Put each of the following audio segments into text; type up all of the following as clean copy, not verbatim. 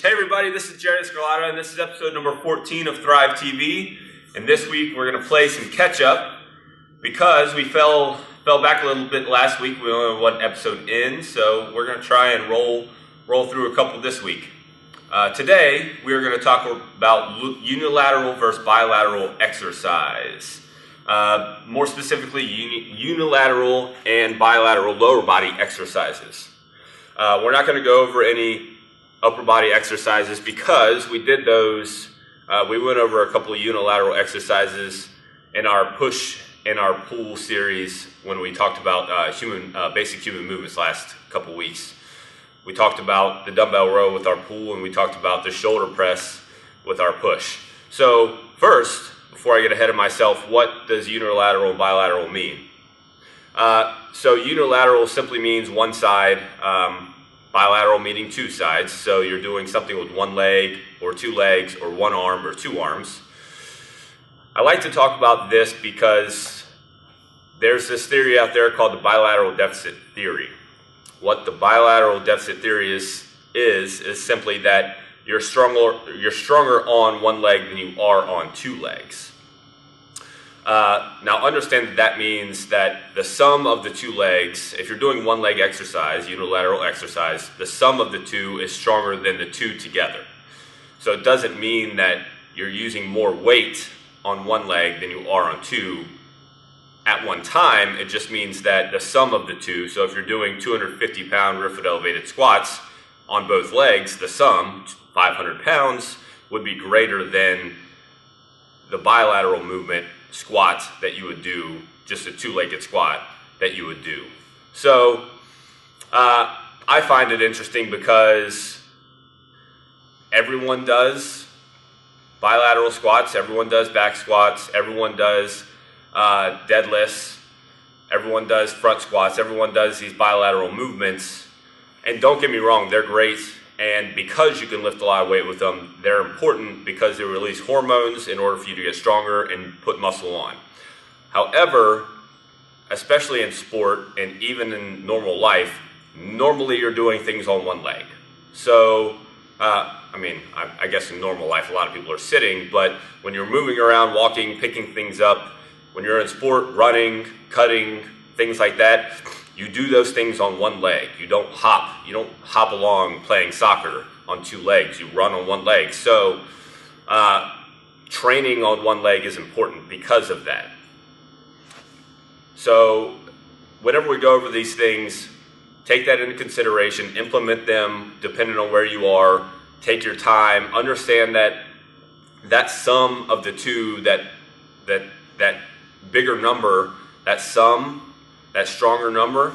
Hey everybody, this is Jerry Scarlata, and this is episode number 14 of Thrive TV. And this week we're going to play some catch up because we fell back a little bit last week. We only have one episode in, so we're going to try and roll through a couple this week. Today we're going to talk about unilateral versus bilateral exercise. More specifically, unilateral and bilateral lower body exercises. We're not going to go over any upper body exercises because we did those. We went over a couple of unilateral exercises in our push and our pull series when we talked about basic human movements last couple weeks. We talked about the dumbbell row with our pull, and we talked about the shoulder press with our push. So first, before I get ahead of myself, what does unilateral and bilateral mean? So unilateral simply means one side, bilateral meaning two sides. So you're doing something with one leg or two legs or one arm or two arms. I like to talk about this because there's this theory out there called the bilateral deficit theory. What the bilateral deficit theory is simply that you're stronger on one leg than you are on two legs. Now understand that means that the sum of the two legs, if you're doing one leg exercise, unilateral exercise, the sum of the two is stronger than the two together. So it doesn't mean that you're using more weight on one leg than you are on two at one time. It just means that the sum of the two, so if you're doing 250-pound rear foot elevated squats on both legs, the sum, 500 pounds, would be greater than the bilateral movement squat that you would do, just a two-legged squat that you would do. So I find it interesting because everyone does bilateral squats, everyone does back squats, everyone does deadlifts, everyone does front squats, everyone does these bilateral movements. And don't get me wrong, they're great. And because you can lift a lot of weight with them, they're important because they release hormones in order for you to get stronger and put muscle on. However, especially in sport and even in normal life, normally you're doing things on one leg. So, I guess in normal life a lot of people are sitting, but when you're moving around, walking, picking things up, when you're in sport, running, cutting, things like that, you do those things on one leg. You don't hop along playing soccer on two legs. You run on one leg. So training on one leg is important because of that. So whenever we go over these things, take that into consideration, implement them depending on where you are, take your time, understand that sum of the two, that bigger number, that sum, that stronger number,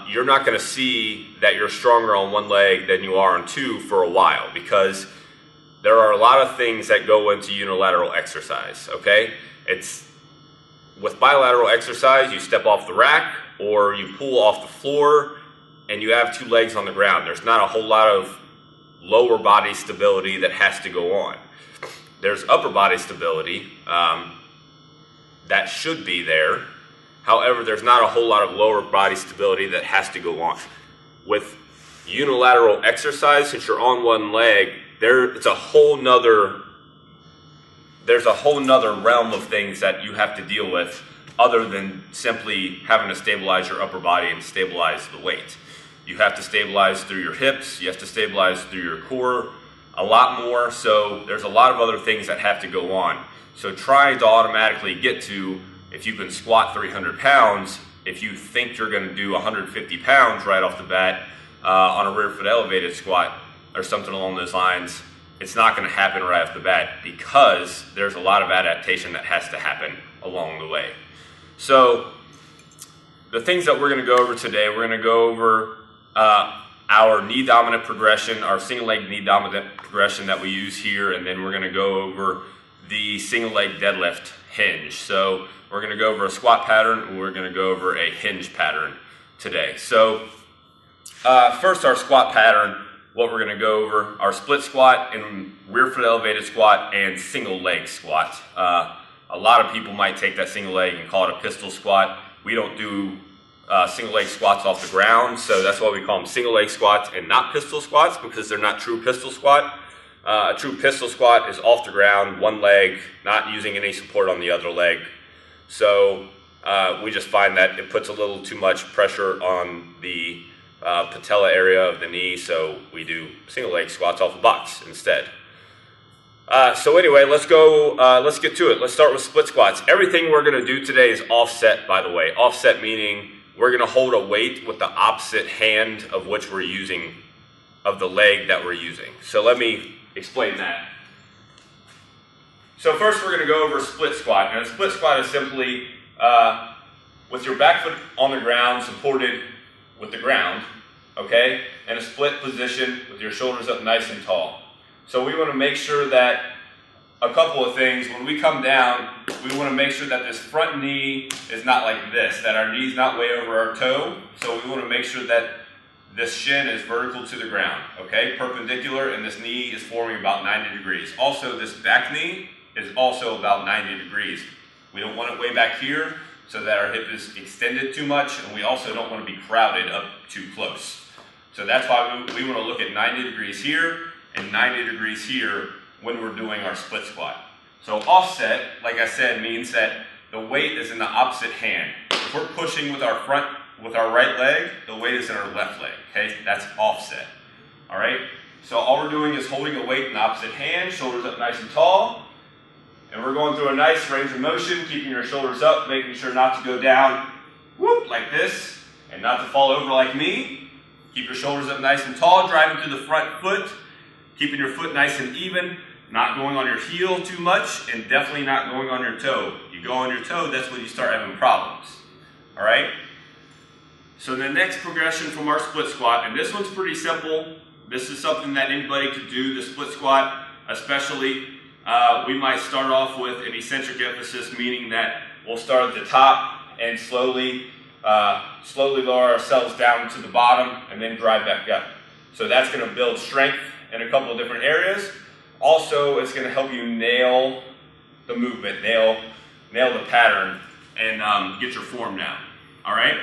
you're not going to see that you're stronger on one leg than you are on two for a while because there are a lot of things that go into unilateral exercise, okay? With bilateral exercise, you step off the rack or you pull off the floor and you have two legs on the ground. There's not a whole lot of lower body stability that has to go on. There's upper body stability that should be there. However, there's not a whole lot of lower body stability that has to go on. With unilateral exercise, since you're on one leg, there's a whole nother realm of things that you have to deal with other than simply having to stabilize your upper body and stabilize the weight. You have to stabilize through your hips, you have to stabilize through your core, a lot more. So there's a lot of other things that have to go on. So trying to automatically get to, if you can squat 300 pounds, if you think you're going to do 150 pounds right off the bat on a rear foot elevated squat or something along those lines, it's not going to happen right off the bat because there's a lot of adaptation that has to happen along the way. So the things that we're going to go over today, we're going to go over our knee dominant progression, our single leg knee dominant progression that we use here, and then we're going to go over the single leg deadlift hinge. So we're going to go over a squat pattern and we're going to go over a hinge pattern today. So first, our squat pattern, what we're going to go over, our split squat and rear foot elevated squat and single leg squat. A lot of people might take that single leg and call it a pistol squat. We don't do single leg squats off the ground. So that's why we call them single leg squats and not pistol squats, because they're not true pistol squat. A true pistol squat is off the ground, one leg, not using any support on the other leg. So we just find that it puts a little too much pressure on the patella area of the knee, so we do single leg squats off a box instead. So anyway, let's get to it. Let's start with split squats. Everything we're going to do today is offset, by the way. Offset meaning we're going to hold a weight with the opposite hand of which we're using, of the leg that we're using. So let me explain that. So first we're going to go over split squat. And a split squat is simply with your back foot on the ground, supported with the ground, okay? In a split position with your shoulders up nice and tall. So we want to make sure that a couple of things, when we come down, we want to make sure that this front knee is not like this, that our knee's not way over our toe. So we want to make sure that this shin is vertical to the ground, okay? Perpendicular, and this knee is forming about 90 degrees. Also, this back knee is also about 90 degrees. We don't want it way back here so that our hip is extended too much, and we also don't want to be crowded up too close. So that's why we want to look at 90 degrees here and 90 degrees here when we're doing our split squat. So offset, like I said, means that the weight is in the opposite hand. If we're pushing with our right leg, the weight is in our left leg, okay? That's offset, all right? So all we're doing is holding a weight in the opposite hand, shoulders up nice and tall, and we're going through a nice range of motion, keeping your shoulders up, making sure not to go down, whoop, like this, and not to fall over like me. Keep your shoulders up nice and tall, driving through the front foot, keeping your foot nice and even, not going on your heel too much, and definitely not going on your toe. You go on your toe, that's when you start having problems, all right? So the next progression from our split squat, and this one's pretty simple. This is something that anybody could do, the split squat, especially. We might start off with an eccentric emphasis, meaning that we'll start at the top and slowly lower ourselves down to the bottom and then drive back up. So that's going to build strength in a couple of different areas. Also, it's going to help you nail the movement, nail the pattern, and get your form down. All right?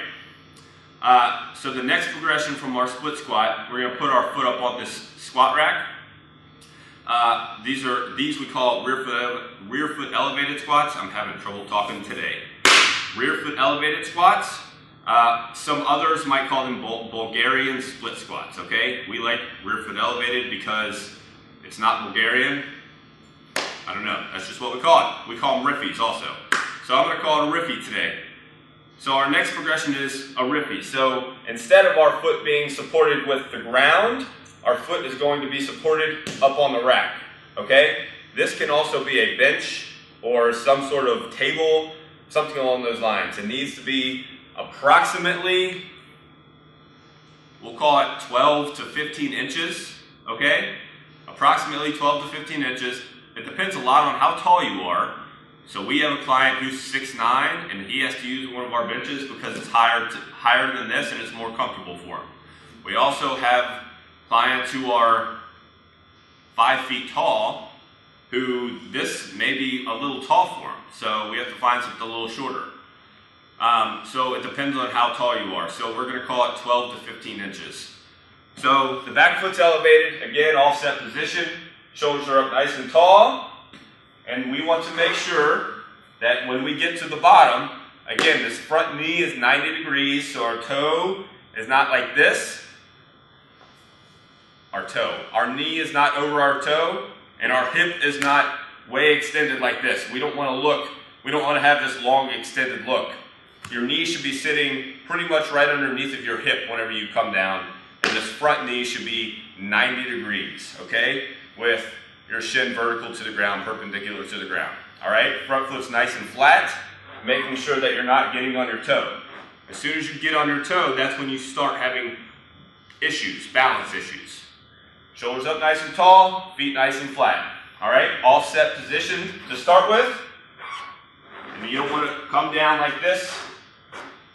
So the next progression from our split squat, we're going to put our foot up on this squat rack. These we call rear foot elevated squats. I'm having trouble talking today. Rear foot elevated squats. Some others might call them Bulgarian split squats, okay? We like rear foot elevated because it's not Bulgarian. I don't know, that's just what we call it. We call them riffies also. So I'm gonna call it a riffy today. So our next progression is a riffy. So instead of our foot being supported with the ground, our foot is going to be supported up on the rack, okay? This can also be a bench or some sort of table, something along those lines. It needs to be approximately, we'll call it 12 to 15 inches, okay? Approximately 12 to 15 inches. It depends a lot on how tall you are. So we have a client who's 6'9", and he has to use one of our benches because it's higher than this and it's more comfortable for him. We also have clients who are 5 feet tall, who this may be a little tall for them. So we have to find something a little shorter. So it depends on how tall you are. So we're going to call it 12 to 15 inches. So the back foot's elevated, again, offset position. Shoulders are up nice and tall. And we want to make sure that when we get to the bottom, again, this front knee is 90 degrees, so our toe is not like this. Our knee is not over our toe, and our hip is not way extended like this. We don't want to have this long extended look. Your knee should be sitting pretty much right underneath of your hip whenever you come down, and this front knee should be 90 degrees, okay? With your shin vertical to the ground, perpendicular to the ground. All right, front foot's nice and flat, making sure that you're not getting on your toe. As soon as you get on your toe, that's when you start having issues, balance issues. Shoulders up nice and tall, feet nice and flat. All right, offset position to start with. And you don't want to come down like this.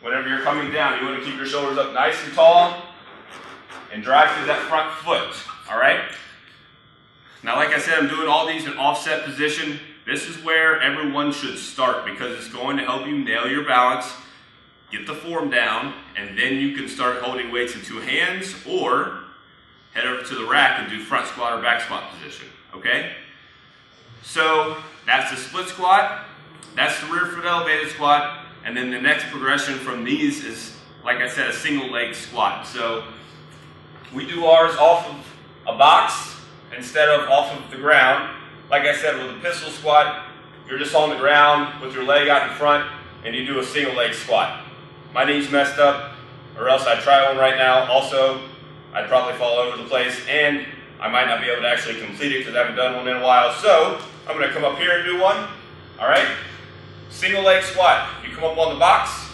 Whenever you're coming down, you want to keep your shoulders up nice and tall and drive through that front foot. All right? Now, like I said, I'm doing all these in offset position. This is where everyone should start because it's going to help you nail your balance. get the form down, and then you can start holding weights in two hands, or head over to the rack and do front squat or back squat position, okay? So that's the split squat, that's the rear foot elevated squat, and then the next progression from these is, like I said, a single leg squat. So we do ours off of a box instead of off of the ground. Like I said, with a pistol squat, you're just on the ground with your leg out in front and you do a single leg squat. My knee's messed up, or else I'd try one right now. Also, I'd probably fall over the place and I might not be able to actually complete it because I haven't done one in a while. So I'm going to come up here and do one. All right, single leg squat. You come up on the box,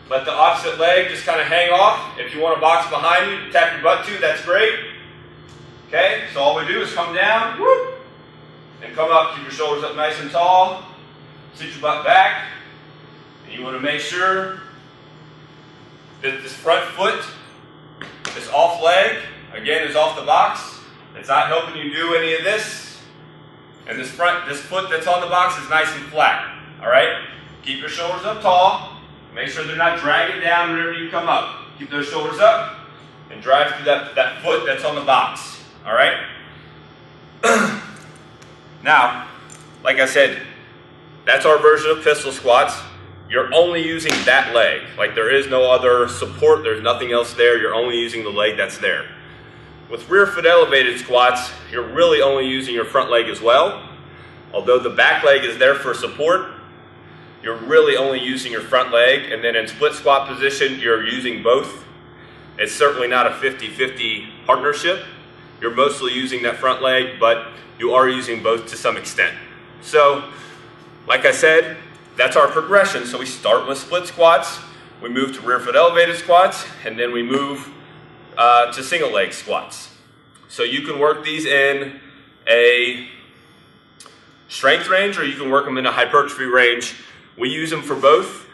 let the opposite leg just kind of hang off. If you want a box behind you to tap your butt to, that's great. Okay, so all we do is come down, whoop, and come up. Keep your shoulders up nice and tall. Sit your butt back. And you want to make sure that this front foot, this off leg, again, is off the box. It's not helping you do any of this. And this foot that's on the box is nice and flat. All right? Keep your shoulders up tall. Make sure they're not dragging down whenever you come up. Keep those shoulders up and drive through that foot that's on the box. All right? Now, like I said, that's our version of pistol squats. You're only using that leg. Like, there is no other support. There's nothing else there. You're only using the leg that's there. With rear foot elevated squats, you're really only using your front leg as well. Although the back leg is there for support, you're really only using your front leg. And then in split squat position, you're using both. It's certainly not a 50-50 partnership. You're mostly using that front leg, but you are using both to some extent. So, like I said, that's our progression. So we start with split squats, we move to rear foot elevated squats, and then we move to single leg squats. So you can work these in a strength range, or you can work them in a hypertrophy range. We use them for both,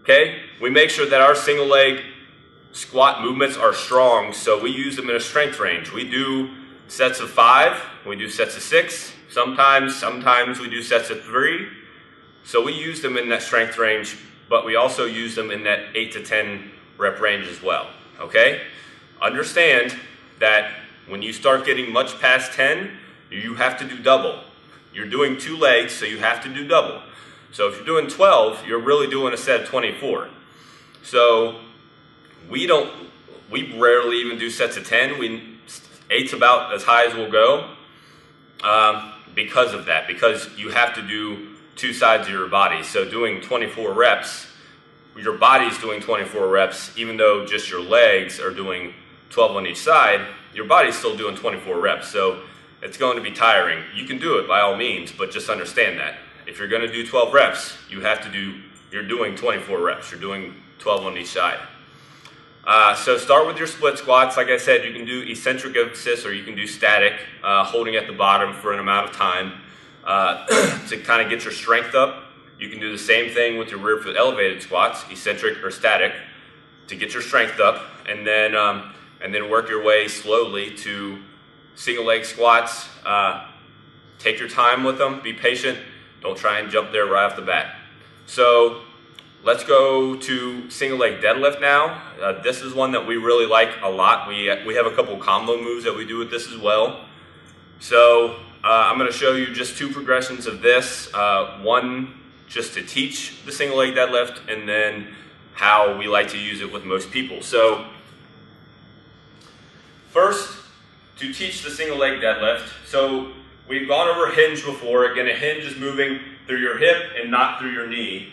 okay? We make sure that our single leg squat movements are strong, so we use them in a strength range. We do sets of 5, we do sets of 6, sometimes we do sets of 3. So we use them in that strength range, but we also use them in that 8 to 10 rep range as well, okay? Understand that when you start getting much past 10, you have to do double. You're doing 2 legs, so you have to do double. So if you're doing 12, you're really doing a set of 24. So we rarely even do sets of 10. 8's about as high as we'll go because of that, because you have to do 2 sides of your body. So doing 24 reps, your body's doing 24 reps, even though just your legs are doing 12 on each side, your body's still doing 24 reps. So it's going to be tiring. You can do it by all means, but just understand that. If you're going to do 12 reps, you're doing 24 reps. You're doing 12 on each side. So start with your split squats. Like I said, you can do eccentric assist, or you can do static, holding at the bottom for an amount of time to kind of get your strength up. You can do the same thing with your rear foot elevated squats, eccentric or static, to get your strength up, and then work your way slowly to single leg squats. Take your time with them. Be patient. Don't try and jump there right off the bat. So let's go to single leg deadlift now. This is one that we really like a lot. We have a couple combo moves that we do with this as well. So I'm going to show you just 2 progressions of this. One just to teach the single leg deadlift, and then how we like to use it with most people. So first, to teach the single leg deadlift. So we've gone over hinge before. Again, a hinge is moving through your hip and not through your knee.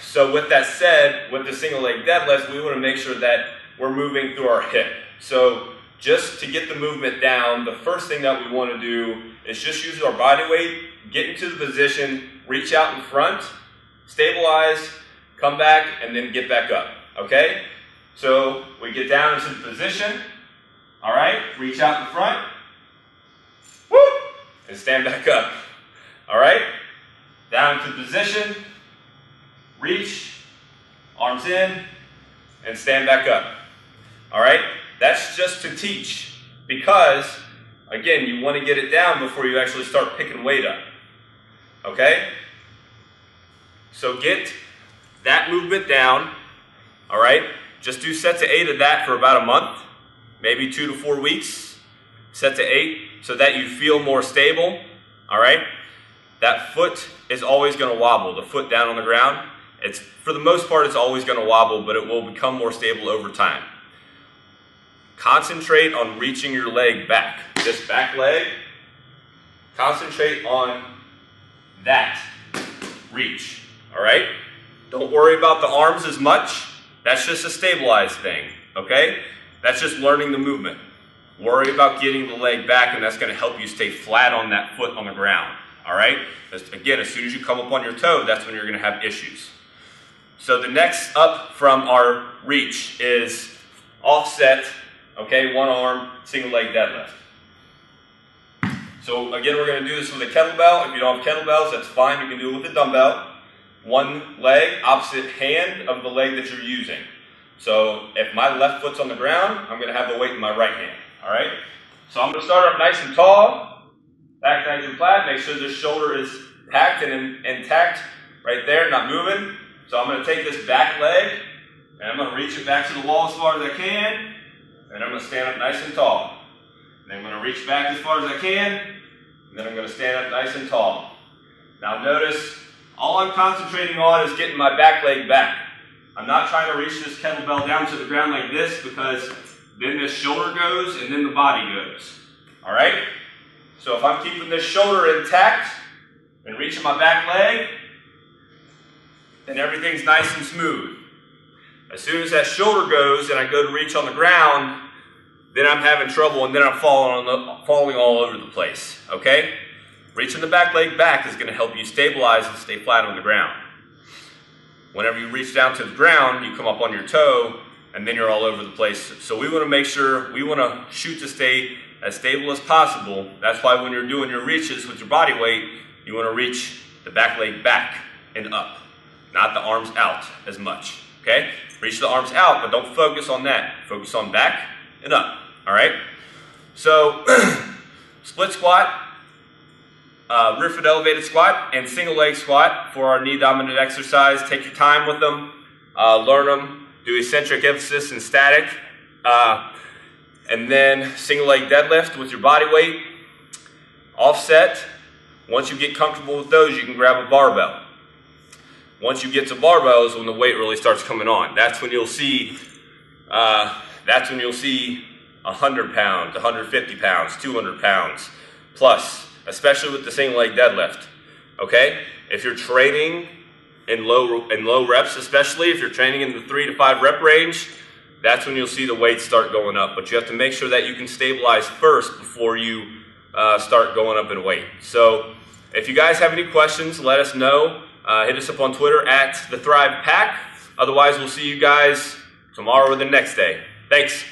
So with that said, with the single leg deadlift, we want to make sure that we're moving through our hip. So just to get the movement down, the first thing that we want to do is just use our body weight, get into the position, reach out in front, stabilize, come back, and then get back up, okay? So we get down into the position, all right? Reach out in front, whoop, and stand back up, all right? Down into position, reach, arms in, and stand back up, all right? That's just to teach, because, again, you want to get it down before you actually start picking weight up, okay? So get that movement down, all right? Just do sets of 8 of that for about a month, maybe 2 to 4 weeks, sets of 8, so that you feel more stable, all right? That foot is always gonna wobble, the foot down on the ground. It's, for the most part, it's always gonna wobble, but it will become more stable over time. Concentrate on reaching your leg back. This back leg, concentrate on that reach, all right? Don't worry about the arms as much. That's just a stabilized thing, okay? That's just learning the movement. Worry about getting the leg back, and that's gonna help you stay flat on that foot on the ground, all right? Again, as soon as you come up on your toe, that's when you're gonna have issues. So the next up from our reach is offset, okay, one arm, single leg deadlift. So again, we're gonna do this with a kettlebell. If you don't have kettlebells, that's fine, you can do it with a dumbbell. One leg, opposite hand of the leg that you're using. So if my left foot's on the ground, I'm gonna have the weight in my right hand, all right? So I'm gonna start up nice and tall, back nice and flat, make sure this shoulder is packed and intact right there, not moving. So I'm going to take this back leg, and I'm going to reach it back to the wall as far as I can, and I'm going to stand up nice and tall. And then I'm going to reach back as far as I can, and then I'm going to stand up nice and tall. Now notice, all I'm concentrating on is getting my back leg back. I'm not trying to reach this kettlebell down to the ground like this, because then this shoulder goes and then the body goes. All right? So if I'm keeping this shoulder intact and reaching my back leg, and everything's nice and smooth. As soon as that shoulder goes and I go to reach on the ground, then I'm having trouble and then I'm falling all over the place, okay? Reaching the back leg back is gonna help you stabilize and stay flat on the ground. Whenever you reach down to the ground, you come up on your toe and then you're all over the place. So we wanna make sure, we wanna shoot to stay as stable as possible. That's why when you're doing your reaches with your body weight, you wanna reach the back leg back and up. Not the arms out as much, okay? Reach the arms out, but don't focus on that. Focus on back and up, all right? So, split squat, rear foot elevated squat, and single leg squat for our knee dominant exercise. Take your time with them, learn them, do eccentric, emphasis, and static. And then single leg deadlift with your body weight, offset. Once you get comfortable with those, you can grab a barbell. Once you get to barbells, when the weight really starts coming on, that's when you'll see 100 pounds, 150 pounds, 200 pounds plus, especially with the single leg deadlift. Okay, if you're training in low reps, especially if you're training in the 3 to 5 rep range, that's when you'll see the weights start going up. But you have to make sure that you can stabilize first before you start going up in weight. So if you guys have any questions, let us know. Hit us up on Twitter at The Thrive Pack. Otherwise, we'll see you guys tomorrow or the next day. Thanks.